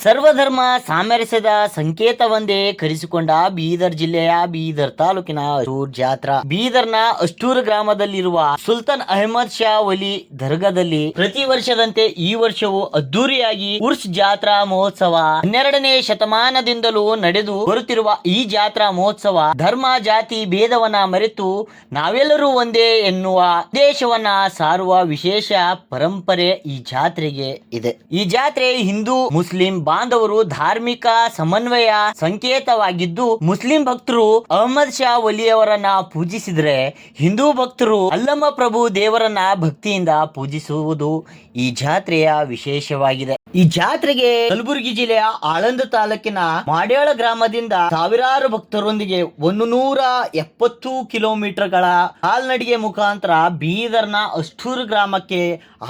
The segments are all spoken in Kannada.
ಸರ್ವಧರ್ಮ ಸಾಮರಸ್ಯದ ಸಂಕೇತವೆಂದೇ ಕರೆಸಿಕೊಂಡ ಬೀದರ್ ಜಿಲ್ಲೆಯ ಬೀದರ್ ತಾಲೂಕಿನ ಅಷ್ಟೂರ್ ಜಾತ್ರಾ. ಬೀದರ್ನ ಅಷ್ಟೂರ್ ಗ್ರಾಮದಲ್ಲಿರುವ ಸುಲ್ತಾನ್ ಅಹಮದ್ ಶಾ ವಲಿ ದರ್ಗಾದಲ್ಲಿ ಪ್ರತಿ ವರ್ಷದಂತೆ ಈ ವರ್ಷವೂ ಅದ್ದೂರಿಯಾಗಿ ಉರ್ಸ್ ಜಾತ್ರಾ ಮಹೋತ್ಸವ 12ನೇ ಶತಮಾನದಿಂದಲೂ ನಡೆದು ಬರುತ್ತಿರುವ ಈ ಜಾತ್ರಾ ಮಹೋತ್ಸವ ಧರ್ಮ ಜಾತಿ ಭೇದವನ್ನ ಮರೆತು ನಾವೆಲ್ಲರೂ ಒಂದೇ ಎನ್ನುವ ಉದ್ದೇಶವನ್ನ ಸಾರುವ ವಿಶೇಷ ಪರಂಪರೆ ಈ ಜಾತ್ರೆಗೆ ಇದೆ. ಈ ಜಾತ್ರೆ ಹಿಂದೂ ಮುಸ್ಲಿಂ ಬಾಂಧವರು ಧಾರ್ಮಿಕ ಸಮನ್ವಯ ಸಂಕೇತವಾಗಿದ್ದು, ಮುಸ್ಲಿಂ ಭಕ್ತರು ಅಹಮದ್ ಶಾ ವಲಿಯವರನ್ನ ಪೂಜಿಸಿದರೆ ಹಿಂದೂ ಭಕ್ತರು ಅಲ್ಲಮ ಪ್ರಭು ದೇವರನ್ನ ಭಕ್ತಿಯಿಂದ ಪೂಜಿಸುವುದು ಈ ಜಾತ್ರೆಯ ವಿಶೇಷವಾಗಿದೆ. ಈ ಜಾತ್ರೆಗೆ ಕಲಬುರಗಿ ಜಿಲ್ಲೆಯ ಆಳಂದ ತಾಲೂಕಿನ ಮಾಡ್ಯಾಳ ಗ್ರಾಮದಿಂದ ಸಾವಿರಾರು ಭಕ್ತರೊಂದಿಗೆ 170 ಕಿಲೋಮೀಟರ್ಗಳ ಕಾಲ್ನಡಿಗೆ ಮುಖಾಂತರ ಬೀದರ್ನ ಅಷ್ಟೂರ್ ಗ್ರಾಮಕ್ಕೆ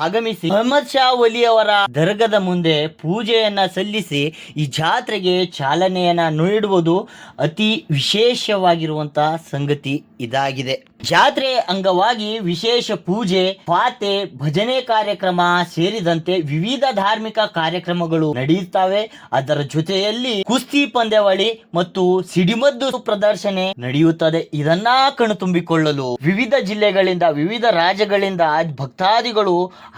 ಆಗಮಿಸಿ ಅಹಮದ್ ಶಾ ವಲಿ ಅವರ ದರ್ಗದ ಮುಂದೆ ಪೂಜೆಯನ್ನ ಸಲ್ಲಿಸಿ ಈ ಜಾತ್ರೆಗೆ ಚಾಲನೆಯನ್ನ ನೀಡುವುದು ಅತಿ ವಿಶೇಷವಾಗಿರುವಂತಹ ಸಂಗತಿ ಇದಾಗಿದೆ. ಜಾತ್ರೆ ಅಂಗವಾಗಿ ವಿಶೇಷ ಪೂಜೆ, ಪಾತೆ, ಭಜನೆ ಕಾರ್ಯಕ್ರಮ ಸೇರಿದಂತೆ ವಿವಿಧ ಧಾರ್ಮಿಕ ಕಾರ್ಯಕ್ರಮಗಳು ನಡೆಯುತ್ತವೆ. ಅದರ ಜೊತೆಯಲ್ಲಿ ಕುಸ್ತಿ ಪಂದ್ಯಾವಳಿ ಮತ್ತು ಸಿಡಿಮದ್ದು ಪ್ರದರ್ಶನ ನಡೆಯುತ್ತದೆ. ಇದನ್ನ ಕಣ್ತುಂಬಿಕೊಳ್ಳಲು ವಿವಿಧ ಜಿಲ್ಲೆಗಳಿಂದ, ವಿವಿಧ ರಾಜ್ಯಗಳಿಂದ ಭಕ್ತಾದಿಗಳು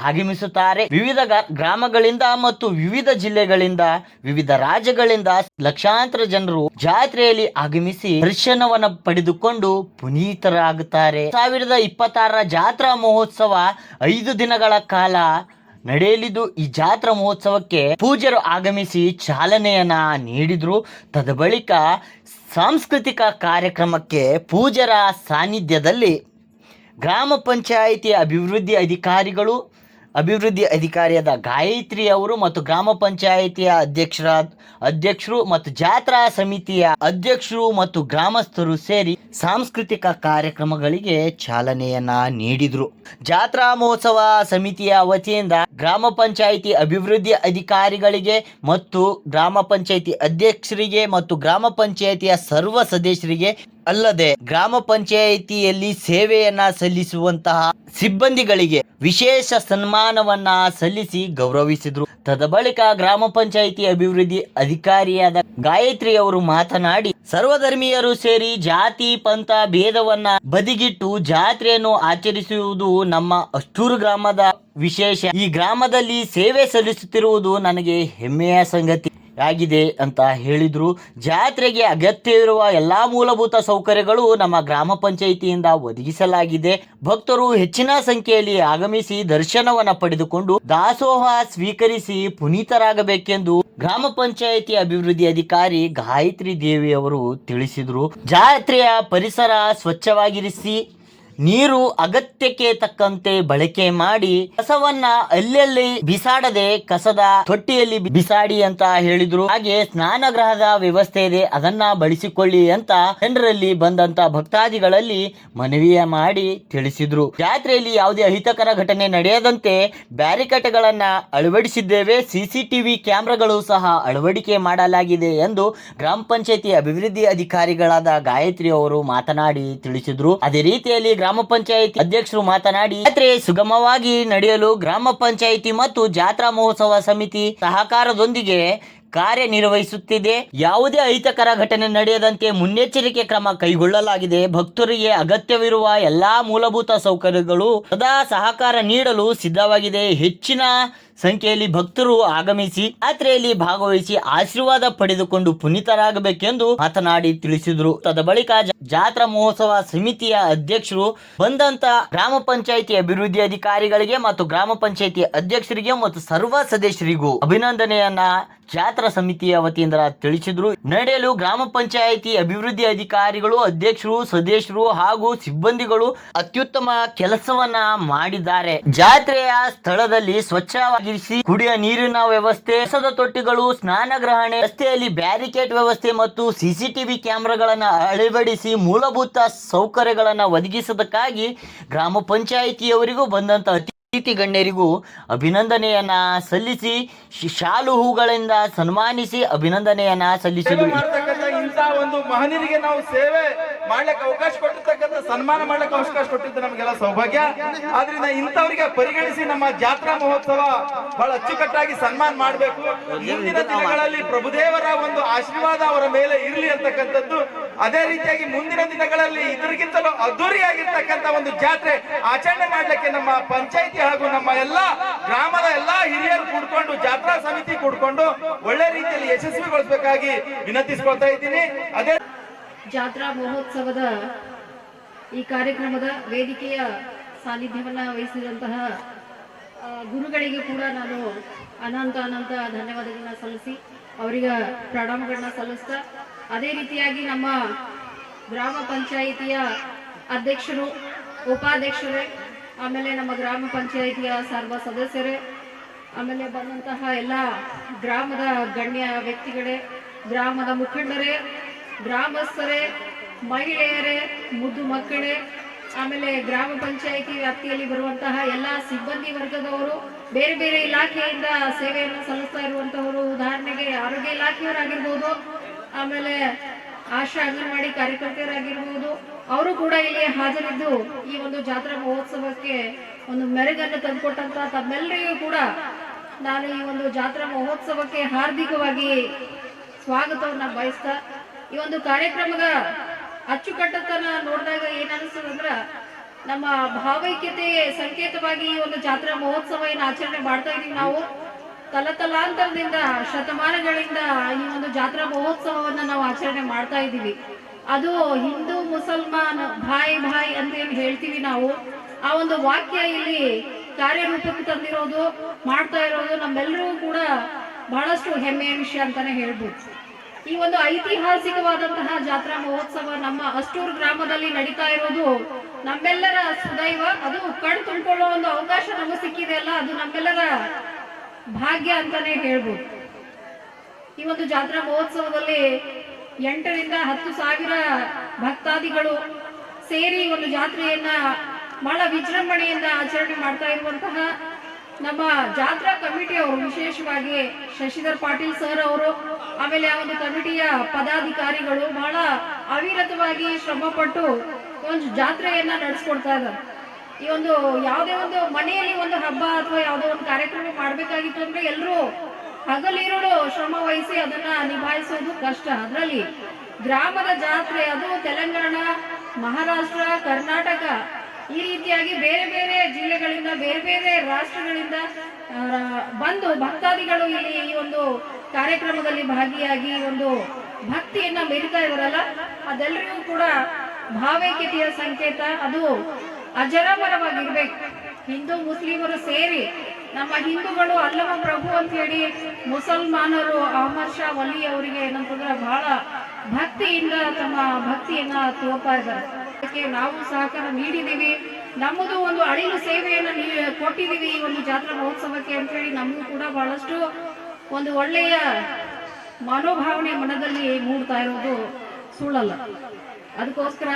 ಆಗಮಿಸುತ್ತಾರೆ. ವಿವಿಧ ಗ್ರಾಮಗಳಿಂದ ಮತ್ತು ವಿವಿಧ ಜಿಲ್ಲೆಗಳಿಂದ, ವಿವಿಧ ರಾಜ್ಯಗಳಿಂದ ಲಕ್ಷಾಂತರ ಜನರು ಜಾತ್ರೆಯಲ್ಲಿ ಆಗಮಿಸಿ ದರ್ಶನವನ್ನು ಪಡೆದುಕೊಂಡು ಪುನೀತರಾಗುತ್ತಾರೆ. 2026 ಜಾತ್ರಾ ಮಹೋತ್ಸವ 5 ದಿನಗಳ ಕಾಲ ನಡೆಯಲಿದ್ದು, ಈ ಜಾತ್ರಾ ಮಹೋತ್ಸವಕ್ಕೆ ಪೂಜ್ಯರು ಆಗಮಿಸಿ ಚಾಲನೆಯನ್ನ ನೀಡಿದ್ರು. ತದಬಳಿಕ ಸಾಂಸ್ಕೃತಿಕ ಕಾರ್ಯಕ್ರಮಕ್ಕೆ ಪೂಜ್ಯರ ಸಾನ್ನಿಧ್ಯದಲ್ಲಿ ಗ್ರಾಮ ಪಂಚಾಯಿತಿ ಅಭಿವೃದ್ಧಿ ಅಧಿಕಾರಿಯಾದ ಗಾಯತ್ರಿ ಅವರು ಮತ್ತು ಗ್ರಾಮ ಪಂಚಾಯಿತಿಯ ಅಧ್ಯಕ್ಷರು ಮತ್ತು ಜಾತ್ರಾ ಸಮಿತಿಯ ಅಧ್ಯಕ್ಷರು ಮತ್ತು ಗ್ರಾಮಸ್ಥರು ಸೇರಿ ಸಾಂಸ್ಕೃತಿಕ ಕಾರ್ಯಕ್ರಮಗಳಿಗೆ ಚಾಲನೆಯನ್ನ ನೀಡಿದ್ರು. ಜಾತ್ರಾ ಮಹೋತ್ಸವ ಸಮಿತಿಯ ವತಿಯಿಂದ ಗ್ರಾಮ ಪಂಚಾಯಿತಿ ಅಭಿವೃದ್ಧಿ ಅಧಿಕಾರಿಗಳಿಗೆ ಮತ್ತು ಗ್ರಾಮ ಪಂಚಾಯಿತಿ ಅಧ್ಯಕ್ಷರಿಗೆ ಮತ್ತು ಗ್ರಾಮ ಪಂಚಾಯಿತಿಯ ಸರ್ವ ಸದಸ್ಯರಿಗೆ ಅಲ್ಲದೆ ಗ್ರಾಮ ಪಂಚಾಯಿತಿಯಲ್ಲಿ ಸೇವೆಯನ್ನ ಸಲ್ಲಿಸುವಂತಹ ಸಿಬ್ಬಂದಿಗಳಿಗೆ ವಿಶೇಷ ಸನ್ಮಾನವನ್ನ ಸಲ್ಲಿಸಿ ಗೌರವಿಸಿದ್ರು. ತದಬಳಿಕ ಗ್ರಾಮ ಪಂಚಾಯಿತಿ ಅಭಿವೃದ್ಧಿ ಅಧಿಕಾರಿಯಾದ ಗಾಯತ್ರಿ ಅವರು ಮಾತನಾಡಿ, ಸರ್ವಧರ್ಮೀಯರು ಸೇರಿ ಜಾತಿ ಪಂಥ ಭೇದವನ್ನ ಬದಿಗಿಟ್ಟು ಜಾತ್ರೆಯನ್ನು ಆಚರಿಸುವುದು ನಮ್ಮ ಅಷ್ಟೂರು ಗ್ರಾಮದ ವಿಶೇಷ. ಈ ಗ್ರಾಮದಲ್ಲಿ ಸೇವೆ ಸಲ್ಲಿಸುತ್ತಿರುವುದು ನನಗೆ ಹೆಮ್ಮೆಯ ಸಂಗತಿ ಆಗಿದೆ ಅಂತ ಹೇಳಿದ್ರು. ಜಾತ್ರೆಗೆ ಅಗತ್ಯವಿರುವ ಎಲ್ಲಾ ಮೂಲಭೂತ ಸೌಕರ್ಯಗಳು ನಮ್ಮ ಗ್ರಾಮ ಪಂಚಾಯಿತಿಯಿಂದ ಒದಗಿಸಲಾಗಿದೆ. ಭಕ್ತರು ಹೆಚ್ಚಿನ ಸಂಖ್ಯೆಯಲ್ಲಿ ಆಗಮಿಸಿ ದರ್ಶನವನ್ನ ಪಡೆದುಕೊಂಡು ದಾಸೋಹ ಸ್ವೀಕರಿಸಿ ಪುನೀತರಾಗಬೇಕೆಂದು ಗ್ರಾಮ ಪಂಚಾಯಿತಿ ಅಭಿವೃದ್ಧಿ ಅಧಿಕಾರಿ ಗಾಯತ್ರಿ ದೇವಿ ಅವರು ತಿಳಿಸಿದ್ರು. ಜಾತ್ರೆಯ ಪರಿಸರ ಸ್ವಚ್ಛವಾಗಿರಿಸಿ ನೀರು ಅಗತ್ಯಕ್ಕೆ ತಕ್ಕಂತೆ ಬಳಕೆ ಮಾಡಿ ಕಸವನ್ನ ಅಲ್ಲೆಲ್ಲಿ ಬಿಸಾಡದೆ ಕಸದ ತೊಟ್ಟಿಯಲ್ಲಿ ಬಿಸಾಡಿ ಅಂತ ಹೇಳಿದ್ರು. ಹಾಗೆ ಸ್ನಾನಗೃಹದ ವ್ಯವಸ್ಥೆ ಇದೆ, ಅದನ್ನ ಬಳಸಿಕೊಳ್ಳಿ ಅಂತ ಜನರಲ್ಲಿ ಬಂದಂತ ಭಕ್ತಾದಿಗಳಲ್ಲಿ ಮನವಿಯ ಮಾಡಿ ತಿಳಿಸಿದ್ರು. ಜಾತ್ರೆಯಲ್ಲಿ ಯಾವುದೇ ಅಹಿತಕರ ಘಟನೆ ನಡೆಯದಂತೆ ಬ್ಯಾರಿಕೇಡ್ಗಳನ್ನ ಅಳವಡಿಸಿದ್ದೇವೆ, ಸಿಸಿಟಿವಿ ಕ್ಯಾಮೆರಾಗಳು ಸಹ ಅಳವಡಿಕೆ ಮಾಡಲಾಗಿದೆ ಎಂದು ಗ್ರಾಮ ಪಂಚಾಯಿತಿ ಅಭಿವೃದ್ಧಿ ಅಧಿಕಾರಿಗಳಾದ ಗಾಯತ್ರಿ ಅವರು ಮಾತನಾಡಿ ತಿಳಿಸಿದ್ರು. ಅದೇ ರೀತಿಯಲ್ಲಿ ಗ್ರಾಮ ಪಂಚಾಯಿತಿ ಅಧ್ಯಕ್ಷರು ಮಾತನಾಡಿ, ಜಾತ್ರೆ ಸುಗಮವಾಗಿ ನಡೆಯಲು ಗ್ರಾಮ ಪಂಚಾಯಿತಿ ಮತ್ತು ಜಾತ್ರಾ ಮಹೋತ್ಸವ ಸಮಿತಿ ಸಹಕಾರದೊಂದಿಗೆ ಕಾರ್ಯನಿರ್ವಹಿಸುತ್ತಿದೆ. ಯಾವುದೇ ಅಹಿತಕರ ಘಟನೆ ನಡೆಯದಂತೆ ಮುನ್ನೆಚ್ಚರಿಕೆ ಕ್ರಮ ಕೈಗೊಳ್ಳಲಾಗಿದೆ. ಭಕ್ತರಿಗೆ ಅಗತ್ಯವಿರುವ ಎಲ್ಲಾ ಮೂಲಭೂತ ಸೌಕರ್ಯಗಳು ಸದಾ ಸಹಕಾರ ನೀಡಲು ಸಿದ್ಧವಾಗಿದೆ. ಹೆಚ್ಚಿನ ಸಂಖ್ಯೆಯಲ್ಲಿ ಭಕ್ತರು ಆಗಮಿಸಿ ಜಾತ್ರೆಯಲ್ಲಿ ಭಾಗವಹಿಸಿ ಆಶೀರ್ವಾದ ಪಡೆದುಕೊಂಡು ಪುನೀತರಾಗಬೇಕೆಂದು ಮಾತನಾಡಿ ತಿಳಿಸಿದ್ರು. ತದಬಳಿಕ ಜಾತ್ರಾ ಮಹೋತ್ಸವ ಸಮಿತಿಯ ಅಧ್ಯಕ್ಷರು ಬಂದಂತ ಗ್ರಾಮ ಪಂಚಾಯಿತಿ ಅಭಿವೃದ್ಧಿ ಅಧಿಕಾರಿಗಳಿಗೆ ಮತ್ತು ಗ್ರಾಮ ಪಂಚಾಯಿತಿ ಅಧ್ಯಕ್ಷರಿಗೆ ಮತ್ತು ಸರ್ವ ಸದಸ್ಯರಿಗೂ ಅಭಿನಂದನೆಯನ್ನ ಜಾತ್ರಾ ಸಮಿತಿಯ ವತಿಯಿಂದ ತಿಳಿಸಿದ್ರು. ನಡೆಯಲು ಗ್ರಾಮ ಪಂಚಾಯಿತಿ ಅಭಿವೃದ್ಧಿ ಅಧಿಕಾರಿಗಳು, ಅಧ್ಯಕ್ಷರು, ಸದಸ್ಯರು ಹಾಗೂ ಸಿಬ್ಬಂದಿಗಳು ಅತ್ಯುತ್ತಮ ಕೆಲಸವನ್ನ ಮಾಡಿದ್ದಾರೆ. ಜಾತ್ರೆಯ ಸ್ಥಳದಲ್ಲಿ ಸ್ವಚ್ಛವಾಗಿರಿಸಿ ಕುಡಿಯ ನೀರಿನ ವ್ಯವಸ್ಥೆ, ಕಸದ ತೊಟ್ಟಿಗಳು, ಸ್ನಾನಗ್ರಹಣೆ, ರಸ್ತೆಯಲ್ಲಿ ಬ್ಯಾರಿಕೇಡ್ ವ್ಯವಸ್ಥೆ ಮತ್ತು ಸಿಸಿಟಿವಿ ಕ್ಯಾಮೆರಾಗಳನ್ನ ಅಳವಡಿಸಿ ಮೂಲಭೂತ ಸೌಕರ್ಯಗಳನ್ನ ಒದಗಿಸೋದಕ್ಕಾಗಿ ಗ್ರಾಮ ಪಂಚಾಯಿತಿಯವರಿಗೂ ಬಂದಂತ ಅತಿಥಿ ಗಣ್ಯರಿಗೂ ಅಭಿನಂದನೆಯನ್ನ ಸಲ್ಲಿಸಿ ಶಾಲು ಹೂಗಳಿಂದ ಸನ್ಮಾನಿಸಿ ಅಭಿನಂದನೆಯನ್ನ ಸಲ್ಲಿಸಿದರು. ಇಂಥ ಒಂದು ಮಹನೀಯರಿಗೆ ನಾವು ಸೇವೆ ಮಾಡ್ಲಿಕ್ಕೆ ಅವಕಾಶ ಕೊಟ್ಟಿರ್ತಕ್ಕಂಥ ಸನ್ಮಾನ ಮಾಡ್ಲಿಕ್ಕೆ ಅವಕಾಶ ಕೊಟ್ಟಿದ್ದು ನಮಗೆಲ್ಲ ಸೌಭಾಗ್ಯ. ಆದ್ರಿಂದ ಇಂಥವರಿಗೆ ಪರಿಗಣಿಸಿ ನಮ್ಮ ಜಾತ್ರಾ ಮಹೋತ್ಸವ ಬಹಳ ಅಚ್ಚುಕಟ್ಟಾಗಿ ಸನ್ಮಾನ ಮಾಡಬೇಕು. ಮುಂದಿನ ದಿನಗಳಲ್ಲಿ ಪ್ರಭುದೇವರ ಒಂದು ಆಶೀರ್ವಾದ ಅವರ ಮೇಲೆ ಇರಲಿ ಅಂತಕ್ಕಂಥದ್ದು. ಅದೇ ರೀತಿಯಾಗಿ ಮುಂದಿನ ದಿನಗಳಲ್ಲಿ ಇದರಿಗಿಂತಲೂ ಅದ್ದೂರಿಯಾಗಿರ್ತಕ್ಕಂಥ ಒಂದು ಜಾತ್ರೆ ಆಚರಣೆ ಮಾಡ್ಲಿಕ್ಕೆ ನಮ್ಮ ಪಂಚಾಯಿತಿ ಹಾಗೂ ನಮ್ಮ ಎಲ್ಲಾ ಗ್ರಾಮದ ಎಲ್ಲಾ ಹಿರಿಯರು ಕೂಡ್ಕೊಂಡು ಜಾತ್ರಾ ಸಮಿತಿ ಕೂಡ್ಕೊಂಡು ಒಳ್ಳೆ ರೀತಿಯಲ್ಲಿ ಯಶಸ್ವಿಗೊಳಿಸಬೇಕಾಗಿ ವಿನಂತಿಸಿಕೊಳ್ತಾ ಇದ್ದೀನಿ. ಅದೇ ಜಾತ್ರಾ ಮಹೋತ್ಸವದ ಈ ಕಾರ್ಯಕ್ರಮದ ವೇದಿಕೆಯ ಸಾನ್ನಿಧ್ಯವನ್ನ ವಹಿಸಿದಂತಹ ಗುರುಗಳಿಗೆ ಕೂಡ ನಾನು ಅನಂತ ಧನ್ಯವಾದಗಳನ್ನ ಸಲ್ಲಿಸಿ ಅವರಿಗೆ ಪ್ರಣಾಮಗಳನ್ನ ಸಲ್ಲಿಸ್ತಾ, ಅದೇ ರೀತಿಯಾಗಿ ನಮ್ಮ ಗ್ರಾಮ ಪಂಚಾಯಿತಿಯ ಅಧ್ಯಕ್ಷರು, ಉಪಾಧ್ಯಕ್ಷರೇ, ಆಮೇಲೆ ನಮ್ಮ ಗ್ರಾಮ ಪಂಚಾಯಿತಿಯ ಸರ್ವ ಸದಸ್ಯರೇ, ಆಮೇಲೆ ಬಂದಂತಹ ಎಲ್ಲ ಗ್ರಾಮದ ಗಣ್ಯ ವ್ಯಕ್ತಿಗಳೇ, ಗ್ರಾಮದ ಮುಖಂಡರೇ, ಗ್ರಾಮಸ್ಥರೇ, ಮಹಿಳೆಯರೇ, ಮುದ್ದು ಮಕ್ಕಳೇ, ಆಮೇಲೆ ಗ್ರಾಮ ಪಂಚಾಯಿತಿ ವ್ಯಾಪ್ತಿಯಲ್ಲಿ ಬರುವಂತಹ ಎಲ್ಲ ಸಿಬ್ಬಂದಿ ವರ್ಗದವರು, ಬೇರೆ ಬೇರೆ ಇಲಾಖೆಯಿಂದ ಸೇವೆಯನ್ನು ಸಲ್ಲಿಸ್ತಾ ಇರುವಂತಹವರು, ಉದಾಹರಣೆಗೆ ಆರೋಗ್ಯ ಇಲಾಖೆಯವರಾಗಿರ್ಬೋದು, ಆಮೇಲೆ ಆಶಾ ಅಂಗನವಾಡಿ ಕಾರ್ಯಕರ್ತೆಯರಾಗಿರ್ಬೋದು, ಅವರು ಕೂಡ ಇಲ್ಲಿ ಹಾಜರಿದ್ದು ಈ ಒಂದು ಜಾತ್ರಾ ಮಹೋತ್ಸವಕ್ಕೆ ಒಂದು ಮೆರುಗನ್ನು ತಂದುಕೊಟ್ಟಂತ ತಮ್ಮೆಲ್ಲರಿಗೂ ಕೂಡ ನಾನು ಈ ಒಂದು ಜಾತ್ರಾ ಮಹೋತ್ಸವಕ್ಕೆ ಹಾರ್ದಿಕವಾಗಿ ಸ್ವಾಗತವನ್ನ ಬಯಸ್ತಾ, ಈ ಒಂದು ಕಾರ್ಯಕ್ರಮದ ಅಚ್ಚುಕಟ್ಟತನ ನೋಡಿದಾಗ ಏನನ್ನಿಸ್ತದಂದ್ರ, ನಮ್ಮ ಭಾವೈಕ್ಯತೆ ಸಂಕೇತವಾಗಿ ಈ ಒಂದು ಜಾತ್ರಾ ಮಹೋತ್ಸವ ಏನು ಆಚರಣೆ ಮಾಡ್ತಾ ಇದೀವಿ ನಾವು. ತಲತಲಾಂತರದಿಂದ ಶತಮಾನಗಳಿಂದ ಈ ಒಂದು ಜಾತ್ರಾ ಮಹೋತ್ಸವವನ್ನ ನಾವು ಆಚರಣೆ ಮಾಡ್ತಾ ಇದ್ದೀವಿ. ಅದು ಹಿಂದೂ ಮುಸಲ್ಮಾನ್ ಭಾಯ್ ಭಾಯ್ ಅಂತ ಏನು ಹೇಳ್ತೀವಿ ನಾವು, ಆ ಒಂದು ವಾಕ್ಯ ಇಲ್ಲಿ ಕಾರ್ಯರೂಪಕ್ಕೆ ತಂದಿರೋದು, ಮಾಡ್ತಾ ಇರೋದು ನಮ್ಮೆಲ್ಲರೂ ಕೂಡ ಬಹಳಷ್ಟು ಹೆಮ್ಮೆಯ ವಿಷಯ ಅಂತಾನೆ ಹೇಳ್ಬೋದು. ಈ ಒಂದು ಐತಿಹಾಸಿಕವಾದಂತಹ ಜಾತ್ರಾ ಮಹೋತ್ಸವ ನಮ್ಮ ಅಷ್ಟೂರು ಗ್ರಾಮದಲ್ಲಿ ನಡೀತಾ ಇರೋದು ನಮ್ಮೆಲ್ಲರ ಸುದೈವ. ಅದು ಕಣ್ ತುಂಬಿಕೊಳ್ಳೋ ಒಂದು ಅವಕಾಶ ನಮಗೆ ಸಿಕ್ಕಿದೆ ಅಲ್ಲ, ಅದು ನಮ್ಮೆಲ್ಲರ ಭಾಗ್ಯ ಅಂತಾನೆ ಹೇಳ್ಬೋದು. ಈ ಒಂದು ಜಾತ್ರಾ ಮಹೋತ್ಸವದಲ್ಲಿ 8 ರಿಂದ 10 ಸಾವಿರ ಭಕ್ತಾದಿಗಳು ಸೇರಿ ಒಂದು ಜಾತ್ರೆಯನ್ನ ಬಹಳ ವಿಜೃಂಭಣೆಯಿಂದ ಆಚರಣೆ ಮಾಡ್ತಾ ಇರುವಂತಹ ನಮ್ಮ ಜಾತ್ರಾ ಕಮಿಟಿಯವರು, ವಿಶೇಷವಾಗಿ ಶಶಿಧರ್ ಪಾಟೀಲ್ ಸರ್ ಅವರು, ಆಮೇಲೆ ಆ ಒಂದು ಕಮಿಟಿಯ ಪದಾಧಿಕಾರಿಗಳು ಬಹಳ ಅವಿರತವಾಗಿ ಶ್ರಮಪಟ್ಟು ಒಂದು ಜಾತ್ರೆಯನ್ನ ನಡೆಸ್ಕೊಡ್ತಾ ಇದ್ದಾರೆ. ಈ ಒಂದು ಯಾವುದೇ ಒಂದು ಮನೆಯಲ್ಲಿ ಒಂದು ಹಬ್ಬ ಅಥವಾ ಯಾವುದೋ ಒಂದು ಕಾರ್ಯಕ್ರಮ ಮಾಡ್ಬೇಕಾಗಿತ್ತು ಅಂದ್ರೆ ಎಲ್ಲರೂ ಹಗಲಿರುಳು ಶ್ರಮ ವಹಿಸಿ ಅದನ್ನ ನಿಭಾಯಿಸೋದು ಕಷ್ಟ. ಅದರಲ್ಲಿ ಗ್ರಾಮದ ಜಾತ್ರೆ, ಅದು ತೆಲಂಗಾಣ, ಮಹಾರಾಷ್ಟ್ರ, ಕರ್ನಾಟಕ, ಈ ರೀತಿಯಾಗಿ ಬೇರೆ ಬೇರೆ ಜಿಲ್ಲೆಗಳಿಂದ, ಬೇರೆ ಬೇರೆ ರಾಷ್ಟ್ರಗಳಿಂದ ಬಂದು ಭಕ್ತಾದಿಗಳು ಇಲ್ಲಿ ಈ ಒಂದು ಕಾರ್ಯಕ್ರಮದಲ್ಲಿ ಭಾಗಿಯಾಗಿ ಒಂದು ಭಕ್ತಿಯನ್ನ ಮೆರಿತಾ ಇದಾರಲ್ಲ, ಅದೆಲ್ಲರಿಗೂ ಕೂಡ ಭಾವೈಕ್ಯತೆಯ ಸಂಕೇತ. ಅದು ಅಜರಾಮರವಾಗಿರ್ಬೇಕು. ಹಿಂದೂ ಮುಸ್ಲಿಮರು ಸೇರಿ, ನಮ್ಮ ಹಿಂದೂಗಳು ಅಲ್ಲಮ ಪ್ರಭು ಅಂತ ಹೇಳಿ ಮುಸಲ್ಮಾನರು ಅಹಮದ್ ಶಾ ವಲಿ ಅವರಿಗೆ ಏನಂತಂದ್ರೆ ಬಹಳ ಭಕ್ತಿಯಿಂದ ತಮ್ಮ ಭಕ್ತಿಯನ್ನ ತೋರ್ತಾ ಇದ್ದಾರೆ. ಅದಕ್ಕೆ ನಾವು ಸಹಕಾರ ನೀಡಿದ್ದೀವಿ. ನಮ್ಮದು ಒಂದು ಅಳಿಲು ಸೇವೆಯನ್ನು ಕೊಟ್ಟಿದ್ದೀವಿ ಈ ಒಂದು ಜಾತ್ರಾ ಮಹೋತ್ಸವಕ್ಕೆ ಅಂತ ಹೇಳಿ ನಮಗೂ ಕೂಡ ಬಹಳಷ್ಟು ಒಂದು ಒಳ್ಳೆಯ ಮನೋಭಾವನೆ ಮನದಲ್ಲಿ ಮೂಡ್ತಾ ಇರೋದು ಸುಳ್ಳಲ್ಲ. ಅದಕ್ಕೋಸ್ಕರ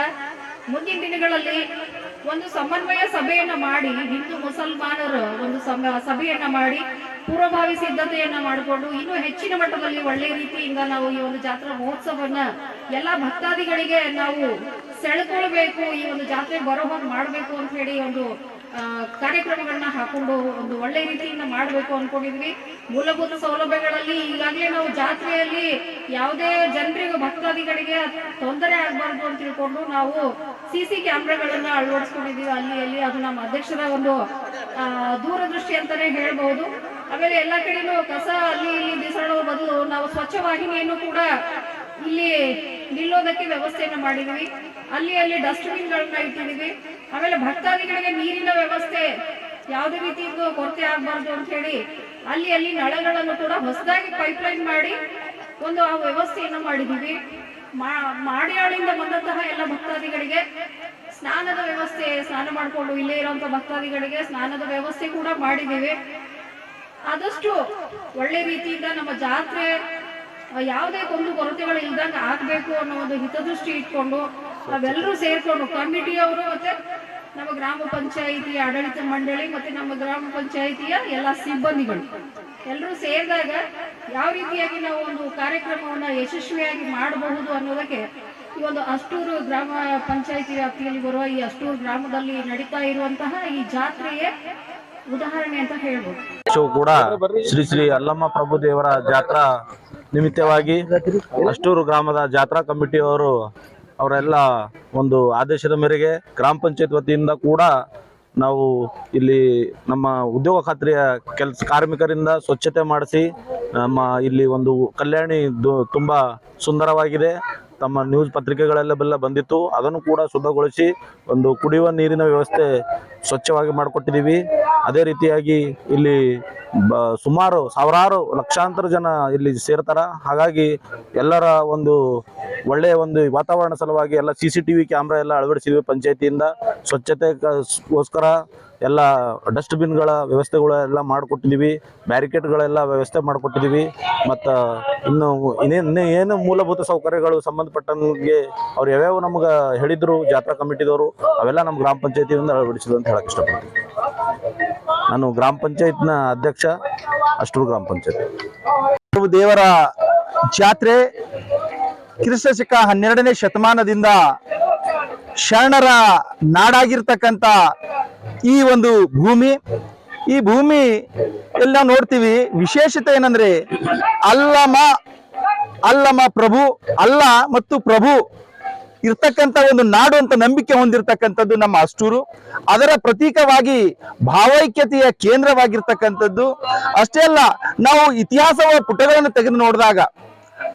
ಮುಂದಿನ ದಿನಗಳಲ್ಲಿ ಒಂದು ಸಮನ್ವಯ ಸಭೆಯನ್ನ ಮಾಡಿ, ಹಿಂದೂ ಮುಸಲ್ಮಾನರು ಒಂದು ಸಭೆಯನ್ನ ಮಾಡಿ ಪೂರ್ವಭಾವಿ ಸಿದ್ಧತೆಯನ್ನ ಮಾಡಿಕೊಂಡು ಇನ್ನೂ ಹೆಚ್ಚಿನ ಮಟ್ಟದಲ್ಲಿ ಒಳ್ಳೆ ರೀತಿಯಿಂದ ನಾವು ಈ ಒಂದು ಜಾತ್ರಾ ಮಹೋತ್ಸವನ್ನ ಎಲ್ಲಾ ಭಕ್ತಾದಿಗಳಿಗೆ ನಾವು ಸೆಳೆಕೊಳ್ಬೇಕು, ಈ ಒಂದು ಜಾತ್ರೆ ಬರೋ ಹಾಗೆ ಮಾಡಬೇಕು ಅಂತ ಹೇಳಿ ಒಂದು ಕಾರ್ಯಕ್ರಮಗಳನ್ನ ಹಾಕೊಂಡು ಒಂದು ಒಳ್ಳೆ ರೀತಿಯಿಂದ ಮಾಡಬೇಕು ಅನ್ಕೊಂಡಿದ್ವಿ. ಮೂಲಭೂತ ಸೌಲಭ್ಯಗಳಲ್ಲಿ ಈಗಾಗಲೇ ನಾವು ಜಾತ್ರೆಯಲ್ಲಿ ಯಾವುದೇ ಜನರಿಗೂ ಭಕ್ತಾದಿಗಳಿಗೆ ತೊಂದರೆ ಆಗಬಾರ್ದು ಅಂತ ತಿಳ್ಕೊಂಡು ನಾವು CC ಕ್ಯಾಮ್ರಾಗಳನ್ನ ಅಳವಡಿಸ್ಕೊಂಡಿದೀವಿ ಅಲ್ಲಿ. ಅದು ನಮ್ಮ ಅಧ್ಯಕ್ಷರ ಒಂದು ದೂರದೃಷ್ಟಿ ಅಂತಾನೆ ಹೇಳ್ಬಹುದು. ಆಮೇಲೆ ಎಲ್ಲಾ ಕಡೆನೂ ಕಸ ಅಲ್ಲಿ ಇಲ್ಲಿ ಬಿಸಾಡೋ ಬದಲು ನಾವು ಸ್ವಚ್ಛ ವಾಹಿನಿಯನ್ನು ಕೂಡ ಇಲ್ಲಿ ನಿಲ್ಲೋದಕ್ಕೆ ವ್ಯವಸ್ಥೆಯನ್ನ ಮಾಡಿದೀವಿ. ಅಲ್ಲಿ ಡಸ್ಟ್ಬಿನ್ಗಳನ್ನ ಇಟ್ಟಿದೀವಿ. ಆಮೇಲೆ ಭಕ್ತಾದಿಗಳಿಗೆ ನೀರಿನ ವ್ಯವಸ್ಥೆ ಯಾವುದೇ ರೀತಿಯಿಂದ ಕೊರತೆ ಆಗಬಾರ್ದು ಅಂತ ಹೇಳಿ ಅಲ್ಲಿ ನಳಗಳನ್ನು ಕೂಡ ಹೊಸದಾಗಿ ಪೈಪ್ಲೈನ್ ಮಾಡಿ ಒಂದು ಆ ವ್ಯವಸ್ಥೆಯನ್ನ ಮಾಡಿದೀವಿ. ಮಾಡಿಯಾಳಿಂದ ಬಂದಂತಹ ಎಲ್ಲ ಭಕ್ತಾದಿಗಳಿಗೆ ಸ್ನಾನದ ವ್ಯವಸ್ಥೆ, ಸ್ನಾನ ಮಾಡಿಕೊಂಡು ಇಲ್ಲೇ ಇರುವಂತ ಭಕ್ತಾದಿಗಳಿಗೆ ಸ್ನಾನದ ವ್ಯವಸ್ಥೆ ಕೂಡ ಮಾಡಿದ್ದೀವಿ. ಆದಷ್ಟು ಒಳ್ಳೆ ರೀತಿಯಿಂದ ನಮ್ಮ ಜಾತ್ರೆ ಯಾವುದೇ ಒಂದು ಕೊರತೆಗಳು ಇಲ್ದಂಗೆ ಆಗ್ಬೇಕು ಅನ್ನೋ ಒಂದು ಹಿತದೃಷ್ಟಿ ಇಟ್ಕೊಂಡು ನಾವೆಲ್ಲರೂ ಸೇರ್ಕೊಂಡು, ಕಮಿಟಿಯವರು ಮತ್ತೆ ನಮ್ಮ ಗ್ರಾಮ ಪಂಚಾಯಿತಿ ಆಡಳಿತ ಮಂಡಳಿ ಮತ್ತೆ ನಮ್ಮ ಗ್ರಾಮ ಪಂಚಾಯಿತಿಯ ಎಲ್ಲ ಸಿಬ್ಬಂದಿಗಳು ಎಲ್ಲರೂ ಸೇರಿದಾಗ ಯಾವ ರೀತಿಯಾಗಿ ನಾವು ಒಂದು ಕಾರ್ಯಕ್ರಮವನ್ನ ಯಶಸ್ವಿಯಾಗಿ ಮಾಡಬಹುದು ಅನ್ನೋದಕ್ಕೆ ಈ ಒಂದು ಅಷ್ಟೂರು ಗ್ರಾಮ ಪಂಚಾಯಿತಿ ವ್ಯಾಪ್ತಿಯಲ್ಲಿ ಬರುವ ಈ ಅಷ್ಟೂರು ಗ್ರಾಮದಲ್ಲಿ ನಡೀತಾ ಇರುವಂತಹ ಈ ಜಾತ್ರೆಯೇ ಉದಾಹರಣೆ ಅಂತ ಹೇಳ್ಬೋದು. ಕೂಡ ಶ್ರೀ ಶ್ರೀ ಅಲ್ಲಮ್ಮ ಪ್ರಭು ದೇವರ ಜಾತ್ರಾ ನಿಮಿತ್ತವಾಗಿ ಅಷ್ಟೂರು ಗ್ರಾಮದ ಜಾತ್ರಾ ಕಮಿಟಿಯವರು ಅವರೆಲ್ಲ ಒಂದು ಆದೇಶದ ಮೇರೆಗೆ ಗ್ರಾಮ ಪಂಚಾಯತ್ ವತಿಯಿಂದ ಕೂಡ ನಾವು ಇಲ್ಲಿ ನಮ್ಮ ಉದ್ಯೋಗ ಖಾತ್ರಿಯ ಕಾರ್ಮಿಕರಿಂದ ಸ್ವಚ್ಛತೆ ಮಾಡಿಸಿ ನಮ್ಮ ಇಲ್ಲಿ ಒಂದು ಕಲ್ಯಾಣಿ ತುಂಬ ಸುಂದರವಾಗಿದೆ. ತಮ್ಮ ನ್ಯೂಸ್ ಪತ್ರಿಕೆಗಳೆಲ್ಲ ಬಂದಿತ್ತು, ಅದನ್ನು ಕೂಡ ಶುದ್ಧಗೊಳಿಸಿ ಒಂದು ಕುಡಿಯುವ ನೀರಿನ ವ್ಯವಸ್ಥೆ ಸ್ವಚ್ಛವಾಗಿ ಮಾಡಿಕೊಟ್ಟಿದ್ದೀವಿ. ಅದೇ ರೀತಿಯಾಗಿ ಇಲ್ಲಿ ಸುಮಾರು ಸಾವಿರಾರು ಲಕ್ಷಾಂತರ ಜನ ಇಲ್ಲಿ ಸೇರ್ತಾರ. ಹಾಗಾಗಿ ಎಲ್ಲರ ಒಂದು ಒಳ್ಳೆಯ ಒಂದು ವಾತಾವರಣ ಸಲುವಾಗಿ ಎಲ್ಲ CCTV ಕ್ಯಾಮ್ರಾ ಎಲ್ಲ ಅಳವಡಿಸಿದ್ವಿ. ಪಂಚಾಯತಿಯಿಂದ ಸ್ವಚ್ಛತೆಗೋಸ್ಕರ ಎಲ್ಲ ಡಸ್ಟ್ಬಿನ್ಗಳ ವ್ಯವಸ್ಥೆಗಳು ಎಲ್ಲ ಮಾಡಿಕೊಟ್ಟಿದ್ದೀವಿ, ಬ್ಯಾರಿಕೇಡ್ಗಳೆಲ್ಲ ವ್ಯವಸ್ಥೆ ಮಾಡಿಕೊಟ್ಟಿದ್ದೀವಿ. ಮತ್ತು ಇನ್ನು ಏನು ಮೂಲಭೂತ ಸೌಕರ್ಯಗಳು ಸಂಬಂಧಪಟ್ಟಂಗೆ ಅವ್ರು ಯಾವ್ಯಾವ ನಮ್ಗೆ ಹೇಳಿದ್ರು ಜಾತ್ರಾ ಕಮಿಟಿದವರು, ಅವೆಲ್ಲ ನಮ್ಮ ಗ್ರಾಮ ಪಂಚಾಯತಿಯಿಂದ ಅಳವಡಿಸಿದ್ರು ಅಂತ ಹೇಳಕ್ಕೆ ಇಷ್ಟಪಡ್ತೀನಿ. ನಾನು ಗ್ರಾಮ ಪಂಚಾಯತ್ನ ಅಧ್ಯಕ್ಷ, ಅಷ್ಟೂರು ಗ್ರಾಮ ಪಂಚಾಯತ್. ದೇವರ ಜಾತ್ರೆ ಕ್ರಿಸ್ತ ಶಕ 12ನೇ ಶತಮಾನದಿಂದ ಶರಣರ ನಾಡಾಗಿರ್ತಕ್ಕಂಥ ಈ ಒಂದು ಭೂಮಿ, ಈ ಭೂಮಿ ಎಲ್ಲ ನೋಡ್ತೀವಿ. ವಿಶೇಷತೆ ಏನಂದ್ರೆ ಅಲ್ಲಮ ಪ್ರಭು, ಅಲ್ಲ ಮತ್ತು ಪ್ರಭು ಇರ್ತಕ್ಕಂಥ ಒಂದು ನಾಡು ಅಂತ ನಂಬಿಕೆ ಹೊಂದಿರತಕ್ಕಂಥದ್ದು ನಮ್ಮ ಅಷ್ಟೂರು. ಅದರ ಪ್ರತೀಕವಾಗಿ ಭಾವೈಕ್ಯತೆಯ ಕೇಂದ್ರವಾಗಿರ್ತಕ್ಕಂಥದ್ದು. ಅಷ್ಟೇ ಅಲ್ಲ, ನಾವು ಇತಿಹಾಸದ ಪುಟಗಳನ್ನು ತೆಗೆದು ನೋಡಿದಾಗ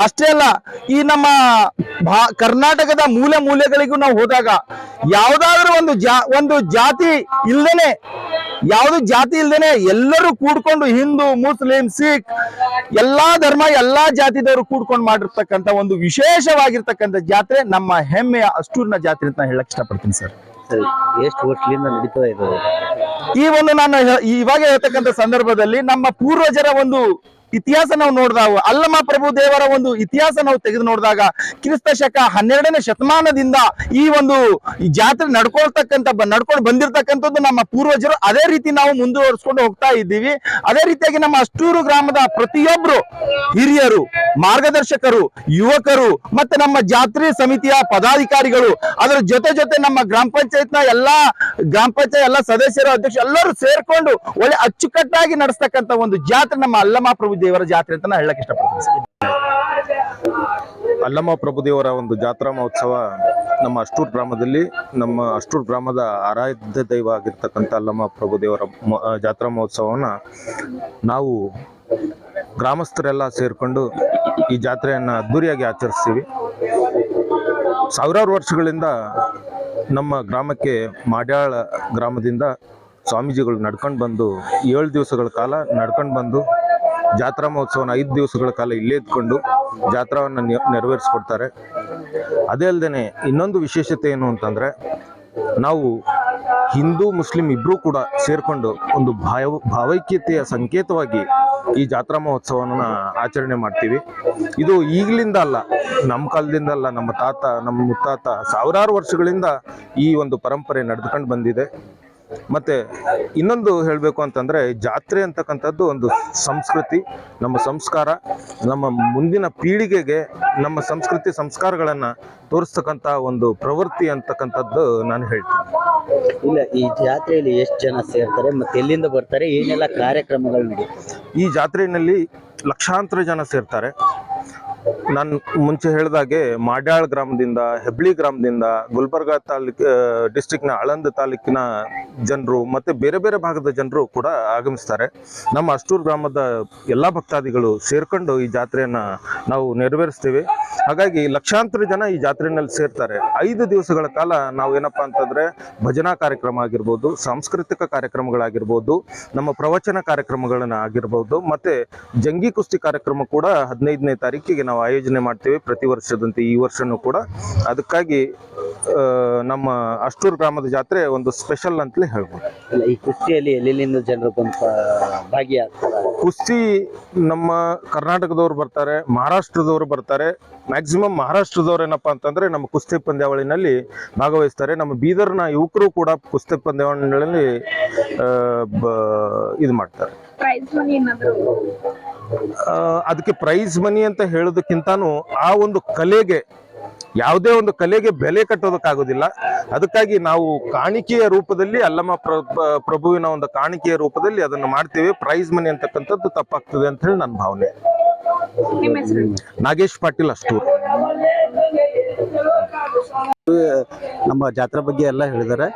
ಅಷ್ಟೇ ಅಲ್ಲ, ಈ ನಮ್ಮ ಕರ್ನಾಟಕದ ಮೂಲೆಗಳಿಗೂ ನಾವು ಹೋದಾಗ ಯಾವುದಾದ್ರೂ ಒಂದು ಜಾತಿ ಇಲ್ದೇನೆ, ಯಾವುದು ಜಾತಿ ಇಲ್ದೇನೆ ಎಲ್ಲರೂ ಕೂಡ್ಕೊಂಡು, ಹಿಂದೂ, ಮುಸ್ಲಿಂ, ಸಿಖ್ ಎಲ್ಲಾ ಧರ್ಮ ಎಲ್ಲಾ ಜಾತಿದವರು ಕೂಡ್ಕೊಂಡು ಮಾಡಿರ್ತಕ್ಕಂಥ ಒಂದು ವಿಶೇಷವಾಗಿರ್ತಕ್ಕಂಥ ಜಾತ್ರೆ ನಮ್ಮ ಹೆಮ್ಮೆಯ ಅಷ್ಟೂರಿನ ಜಾತ್ರೆ ಅಂತ ಹೇಳಕ್ ಇಷ್ಟಪಡ್ತೀನಿ ಸರ್. ಎಷ್ಟು ವರ್ಷದಿಂದ ನಡೀತಾ ಇದೆ ಈ ಒಂದು ನಾನು ಇವಾಗ ಹೇಳ್ತಕ್ಕಂಥ ಸಂದರ್ಭದಲ್ಲಿ ನಮ್ಮ ಪೂರ್ವಜರ ಒಂದು ಇತಿಹಾಸ ನಾವು ನೋಡಿದಾಗ, ಅಲ್ಲಮ ಪ್ರಭು ದೇವರ ಒಂದು ಇತಿಹಾಸ ನಾವು ತೆಗೆದು ನೋಡಿದಾಗ ಕ್ರಿಸ್ತ ಶಕ 12ನೇ ಶತಮಾನದಿಂದ ಈ ಒಂದು ಜಾತ್ರೆ ನಡ್ಕೊಂಡು ಬಂದಿರತಕ್ಕಂಥದ್ದು ನಮ್ಮ ಪೂರ್ವಜರು. ಅದೇ ರೀತಿ ನಾವು ಮುಂದುವರಿಸ್ಕೊಂಡು ಹೋಗ್ತಾ ಇದ್ದೀವಿ. ಅದೇ ರೀತಿಯಾಗಿ ನಮ್ಮ ಅಷ್ಟೂರು ಗ್ರಾಮದ ಪ್ರತಿಯೊಬ್ರು ಹಿರಿಯರು, ಮಾರ್ಗದರ್ಶಕರು, ಯುವಕರು ಮತ್ತೆ ನಮ್ಮ ಜಾತ್ರೆ ಸಮಿತಿಯ ಪದಾಧಿಕಾರಿಗಳು, ಅದರ ಜೊತೆ ನಮ್ಮ ಗ್ರಾಮ ಪಂಚಾಯತ್ ಎಲ್ಲ ಸದಸ್ಯರು, ಅಧ್ಯಕ್ಷರು ಎಲ್ಲರೂ ಸೇರ್ಕೊಂಡು ಒಳ್ಳೆ ಅಚ್ಚುಕಟ್ಟಾಗಿ ನಡೆಸ್ತಕ್ಕಂಥ ಒಂದು ಜಾತ್ರೆ ನಮ್ಮ ಅಲ್ಲಮ ಪ್ರಭು ದೇವರ ಜಾತ್ರೆ ಅಂತ ನಾನು ಹೇಳಕ್ ಇಷ್ಟಪಡ್ತೀನಿ. ಅಲ್ಲಮ್ಮ ಪ್ರಭು ದೇವರ ಒಂದು ಜಾತ್ರಾ ಮಹೋತ್ಸವ ನಮ್ಮ ಅಷ್ಟೂರು ಗ್ರಾಮದಲ್ಲಿ, ನಮ್ಮ ಅಷ್ಟೂರು ಗ್ರಾಮದ ಆರಾಧ್ಯ ದೈವ ಆಗಿರ್ತಕ್ಕಂಥ ಅಲ್ಲಮ್ಮ ಪ್ರಭು ದೇವರ ಜಾತ್ರಾ ಮಹೋತ್ಸವವನ್ನು ನಾವು ಗ್ರಾಮಸ್ಥರೆಲ್ಲ ಸೇರ್ಕೊಂಡು ಈ ಜಾತ್ರೆಯನ್ನು ಅದ್ದೂರಿಯಾಗಿ ಆಚರಿಸ್ತೀವಿ. ಸಾವಿರಾರು ವರ್ಷಗಳಿಂದ ನಮ್ಮ ಗ್ರಾಮಕ್ಕೆ ಮಾಡ್ಯಾಳ ಗ್ರಾಮದಿಂದ ಸ್ವಾಮೀಜಿಗಳು ನಡ್ಕೊಂಡು ಬಂದು 7 ದಿವಸಗಳ ಕಾಲ ನಡ್ಕೊಂಡು ಬಂದು ಜಾತ್ರಾ ಮಹೋತ್ಸವನ 5 ದಿವಸಗಳ ಕಾಲ ಇಲ್ಲೇ ಇದ್ಕೊಂಡು ಜಾತ್ರಾವನ್ನು ನೆರವೇರಿಸ್ಕೊಡ್ತಾರೆ. ಅದೇ ಅಲ್ಲದೆ ಇನ್ನೊಂದು ವಿಶೇಷತೆ ಏನು ಅಂತಂದರೆ, ನಾವು ಹಿಂದೂ ಮುಸ್ಲಿಂ ಇಬ್ಬರೂ ಕೂಡ ಸೇರಿಕೊಂಡು ಒಂದು ಭಾವೈಕ್ಯತೆಯ ಸಂಕೇತವಾಗಿ ಈ ಜಾತ್ರಾ ಮಹೋತ್ಸವವನ್ನು ಆಚರಣೆ ಮಾಡ್ತೀವಿ. ಇದು ಈಗಲಿಂದ ಅಲ್ಲ, ನಮ್ಮ ಕಾಲದಿಂದ ಅಲ್ಲ, ನಮ್ಮ ತಾತ, ನಮ್ಮ ಮುತ್ತಾತ ಸಾವಿರಾರು ವರ್ಷಗಳಿಂದ ಈ ಒಂದು ಪರಂಪರೆ ನಡೆದುಕೊಂಡು ಬಂದಿದೆ. ಮತ್ತು ಇನ್ನೊಂದು ಹೇಳಬೇಕು ಅಂತಂದರೆ, ಜಾತ್ರೆ ಅಂತಕ್ಕಂಥದ್ದು ಒಂದು ಸಂಸ್ಕೃತಿ, ನಮ್ಮ ಸಂಸ್ಕಾರ, ನಮ್ಮ ಮುಂದಿನ ಪೀಳಿಗೆಗೆ ನಮ್ಮ ಸಂಸ್ಕೃತಿ ಸಂಸ್ಕಾರಗಳನ್ನು ತೋರಿಸ್ತಕ್ಕಂಥ ಒಂದು ಪ್ರವೃತ್ತಿ ಅಂತಕ್ಕಂಥದ್ದು ನಾನು ಹೇಳ್ತೀನಿ. ಇಲ್ಲ, ಈ ಜಾತ್ರೆಯಲ್ಲಿ ಎಷ್ಟು ಜನ ಸೇರ್ತಾರೆ ಮತ್ತೆ ಎಲ್ಲಿಂದ ಬರ್ತಾರೆ, ಏನೆಲ್ಲ ಕಾರ್ಯಕ್ರಮಗಳು ನಡೆಯುತ್ತೆ? ಈ ಜಾತ್ರೆಯಲ್ಲಿ ಲಕ್ಷಾಂತರ ಜನ ಸೇರ್ತಾರೆ. ನಾನು ಮುಂಚೆ ಹೇಳಿದಾಗೆ ಮಾಡ್ಯಾಳ ಗ್ರಾಮದಿಂದ, ಹೆಬ್ಳಿ ಗ್ರಾಮದಿಂದ, ಗುಲ್ಬರ್ಗಾ ಡಿಸ್ಟ್ರಿಕ್ನ ಆಳಂದ ತಾಲೂಕಿನ ಜನರು ಮತ್ತು ಬೇರೆ ಬೇರೆ ಭಾಗದ ಜನರು ಕೂಡ ಆಗಮಿಸ್ತಾರೆ. ನಮ್ಮ ಅಷ್ಟೂರು ಗ್ರಾಮದ ಎಲ್ಲ ಭಕ್ತಾದಿಗಳು ಸೇರ್ಕೊಂಡು ಈ ಜಾತ್ರೆಯನ್ನು ನಾವು ನೆರವೇರಿಸ್ತೀವಿ. ಹಾಗಾಗಿ ಲಕ್ಷಾಂತರ ಜನ ಈ ಜಾತ್ರೆಯಲ್ಲಿ ಸೇರ್ತಾರೆ. 5 ದಿವಸಗಳ ಕಾಲ ನಾವು ಏನಪ್ಪ ಅಂತಂದರೆ ಭಜನಾ ಕಾರ್ಯಕ್ರಮ ಆಗಿರ್ಬೋದು, ಸಾಂಸ್ಕೃತಿಕ ಕಾರ್ಯಕ್ರಮಗಳಾಗಿರ್ಬೋದು, ನಮ್ಮ ಪ್ರವಚನ ಕಾರ್ಯಕ್ರಮಗಳನ್ನ ಆಗಿರ್ಬೋದು, ಮತ್ತು ಜಂಗಿ ಕುಸ್ತಿ ಕಾರ್ಯಕ್ರಮ ಕೂಡ 15ನೇ ತಾರೀಕಿಗೆ ನಾವು ಆಯೋಜನೆ ಮಾಡ್ತೀವಿ, ಪ್ರತಿ ವರ್ಷದಂತೆ ಈ ವರ್ಷನೂ ಕೂಡ. ಅದಕ್ಕಾಗಿ ನಮ್ಮ ಅಷ್ಟೂರು ಗ್ರಾಮದ ಜಾತ್ರೆ ಒಂದು ಸ್ಪೆಷಲ್ ಅಂತಲೇ ಹೇಳ್ಬೋದು. ಈ ಕುಸ್ತಿಯಲ್ಲಿ ಎಲ್ಲಿಂದ ಜನರು ಬಂದು ಭಾಗಿಯಾಗ್ತಾರೆ? ಕುಸ್ತಿ ನಮ್ಮ ಕರ್ನಾಟಕದವ್ರು ಬರ್ತಾರೆ, ಮಹಾರಾಷ್ಟ್ರದವರು ಬರ್ತಾರೆ. ಮ್ಯಾಕ್ಸಿಮಮ್ ಮಹಾರಾಷ್ಟ್ರದವ್ರು ಏನಪ್ಪ ಅಂತಂದರೆ ನಮ್ಮ ಕುಸ್ತಿ ಪಂದ್ಯಾವಳಿನಲ್ಲಿ ಭಾಗವಹಿಸ್ತಾರೆ. ನಮ್ಮ ಬೀದರ್ನ ಯುವಕರು ಕೂಡ ಕುಸ್ತಿ ಪಂದ್ಯಾವಳಿಗಳಲ್ಲಿ ಇದು ಮಾಡ್ತಾರೆ. ಅದಕ್ಕೆ ಪ್ರೈಸ್ ಮನಿ ಅಂತ ಹೇಳೋದಕ್ಕಿಂತಾನು ಆ ಒಂದು ಕಲೆಗೆ ಯಾವುದೇ ಒಂದು ಕಲೆಗೆ ಬೆಲೆ ಕಟ್ಟೋದಕ್ಕಾಗೋದಿಲ್ಲ. ಅದಕ್ಕಾಗಿ ನಾವು ಕಾಣಿಕೆಯ ರೂಪದಲ್ಲಿ ಅಲ್ಲಮ್ಮ ಪ್ರಭುವಿನ ಒಂದು ಕಾಣಿಕೆಯ ರೂಪದಲ್ಲಿ ಅದನ್ನು ಮಾಡ್ತೇವೆ. ಪ್ರೈಸ್ ಮನಿ ಅಂತಕ್ಕಂಥದ್ದು ತಪ್ಪಾಗ್ತದೆ ಅಂತ ಹೇಳಿ ನನ್ನ ಭಾವನೆ. ನಾಗೇಶ್ ಪಾಟೀಲ್ ಅಷ್ಟೂರು. ನಮ್ಮ ಜಾತ್ರೆ ಬಗ್ಗೆ ಎಲ್ಲ ಹೇಳಿದ್ದಾರೆ.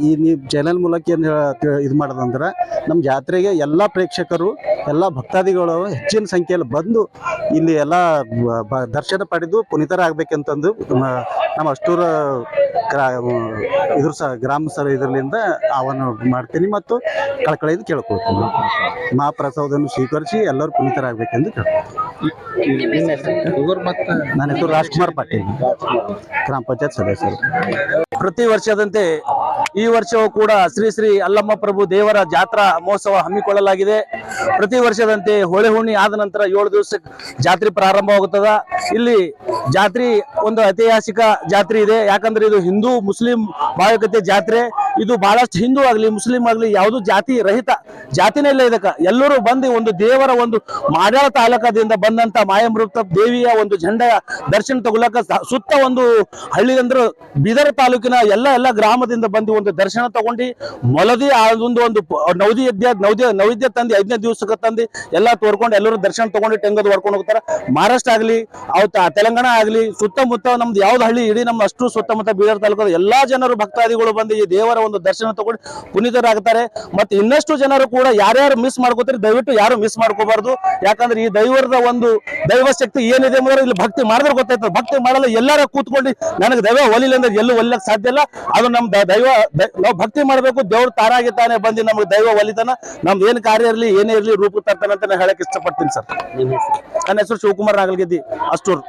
ಈ ನೀವು ಚಾನೆಲ್ ಮೂಲಕ ಏನು ಇದು ಮಾಡೋದಂದ್ರೆ ನಮ್ಮ ಜಾತ್ರೆಗೆ ಎಲ್ಲ ಪ್ರೇಕ್ಷಕರು ಎಲ್ಲ ಭಕ್ತಾದಿಗಳು ಹೆಚ್ಚಿನ ಸಂಖ್ಯೆಯಲ್ಲಿ ಬಂದು ಇಲ್ಲಿ ಎಲ್ಲ ದರ್ಶನ ಪಡೆದು ಪುನೀತರಾಗಬೇಕಂತಂದು ನಮ್ಮ ಅಷ್ಟೂರ ಇದ್ರ ಗ್ರಾಮ ಇದರಿಂದ ಆಹ್ವಾನ ಮಾಡ್ತೀನಿ ಮತ್ತು ಕಳಕಳಿಯಿಂದ ಕೇಳ್ಕೊಳ್ತೀನಿ. ಮಹಾಪ್ರಸಾದವನ್ನು ಸ್ವೀಕರಿಸಿ ಎಲ್ಲರೂ ಪುನೀತರಾಗಬೇಕೆಂದು ಕೇಳ್ಕೊಳ್ತೀನಿ. ನನ್ನ ಹೆಸರು ರಾಜ್ಕುಮಾರ್ ಪಾಟೀಲ್, ಗ್ರಾಮ ಪಂಚಾಯತ್ ಸದಸ್ಯರು. ಪ್ರತಿ ವರ್ಷದಂತೆ ಈ ವರ್ಷವೂ ಕೂಡ ಶ್ರೀ ಶ್ರೀ ಅಲ್ಲಮ್ಮ ಪ್ರಭು ದೇವರ ಜಾತ್ರಾ ಮಹೋತ್ಸವ ಹಮ್ಮಿಕೊಳ್ಳಲಾಗಿದೆ. ಪ್ರತಿ ವರ್ಷದಂತೆ ಹೊಳೆ ಹುಣ್ಣಿ ಆದ ನಂತರ 7 ದಿವಸ ಜಾತ್ರೆ ಪ್ರಾರಂಭವಾಗುತ್ತದೆ. ಇಲ್ಲಿ ಜಾತ್ರೆ ಒಂದು ಐತಿಹಾಸಿಕ ಜಾತ್ರೆ ಇದೆ. ಯಾಕಂದ್ರೆ ಇದು ಹಿಂದೂ ಮುಸ್ಲಿಂ ಭಾವೈಕ್ಯತೆ ಜಾತ್ರೆ. ಇದು ಬಹಳಷ್ಟು ಹಿಂದೂ ಆಗಲಿ ಮುಸ್ಲಿಂ ಆಗಲಿ ಯಾವುದು ಜಾತಿ ರಹಿತ ಜಾತಿನೇ ಇಲ್ಲ. ಇದಕ್ಕೆ ಎಲ್ಲರೂ ಬಂದು ಒಂದು ದೇವರ ಒಂದು ಮಾಡ್ಯಾಳ ತಾಲೂಕದಿಂದ ಬಂದಂತ ಮಾಯಮೃತ ದೇವಿಯ ಒಂದು ಜಂಡ ದರ್ಶನ ತಗೊಳ್ಳಕ ಸುತ್ತ ಒಂದು ಹಳ್ಳಿ ಅಂದ್ರೆ ಬೀದರ್ ತಾಲೂಕಿನ ಎಲ್ಲ ಗ್ರಾಮದಿಂದ ಬಂದು ಒಂದು ದರ್ಶನ ತಗೊಂಡು ಮೊಲದಿ ಒಂದು ನೈವೇದ್ಯ ತಂದು 5ನೇ ದಿವಸಕ್ಕೆ ತಂದು ಎಲ್ಲ ತೋರ್ಕೊಂಡು ಎಲ್ಲರೂ ದರ್ಶನ ತಗೊಂಡು ಟೆಂಗದು ಹೊಡ್ಕೊಂಡು ಹೋಗ್ತಾರೆ. ಮಹಾರಾಷ್ಟ್ರ ಆಗಲಿ ತೆಲಂಗಾಣ ಆಗಲಿ ಸುತ್ತಮುತ್ತ ನಮ್ದು ಯಾವ್ದು ಹಳ್ಳಿ ಇಡೀ ನಮ್ಮ ಅಷ್ಟು ಸುತ್ತಮುತ್ತ ಬೀದರ್ ತಾಲೂಕದ ಎಲ್ಲಾ ಜನರು ಭಕ್ತಾದಿಗಳು ಬಂದು ಈ ದೇವರ ಒಂದು ದರ್ಶನ ತಗೊಂಡು ಪುನೀತರಾಗ್ತಾರೆ. ಮತ್ತೆ ಇನ್ನಷ್ಟು ಜನರು ಕೂಡ ಯಾರ್ಯಾರು ಮಿಸ್ ಮಾಡ್ಕೋತಾರೆ ದಯವಿಟ್ಟು ಯಾರು ಮಿಸ್ ಮಾಡ್ಕೋಬಾರ್ದು. ಯಾಕಂದ್ರೆ ಈ ದೈವದ ಒಂದು ದೈವ ಶಕ್ತಿ ಏನಿದೆ ಅಂದ್ರೆ ಇಲ್ಲಿ ಭಕ್ತಿ ಮಾಡಿದ್ರೆ ಗೊತ್ತಾಯ್ತದೆ. ಭಕ್ತಿ ಮಾಡಲ್ಲ ಎಲ್ಲಾರ ಕೂತ್ಕೊಂಡು ನನಗೆ ದೈವ ಒಲಿಲ್ಲ ಅಂದ್ರೆ ಎಲ್ಲೂ ಒಲಿಲಕ್ ಸಾಧ್ಯ ಇಲ್ಲ. ಅದು ನಮ್ ದೈವ ನಾವು ಭಕ್ತಿ ಮಾಡ್ಬೇಕು. ದೇವ್ರು ತಾರಾಗಿದ್ದಾನೆ ಬಂದು ನಮ್ಗೆ ದೈವ ಒಲಿತಾನ. ನಮ್ದು ಏನ್ ಕಾರ್ಯ ಇರಲಿ ಏನೇ ಇರಲಿ ರೂಪ ತರ್ತಾನೆ ಅಂತ ನಾನು ಹೇಳಕ್ ಇಷ್ಟಪಡ್ತೀನಿ ಸರ್. ನನ್ನ ಹೆಸರು ಶಿವಕುಮಾರ್ ನಾಗಲ್ಗೆದ್ದಿ ಅಷ್ಟೂರು.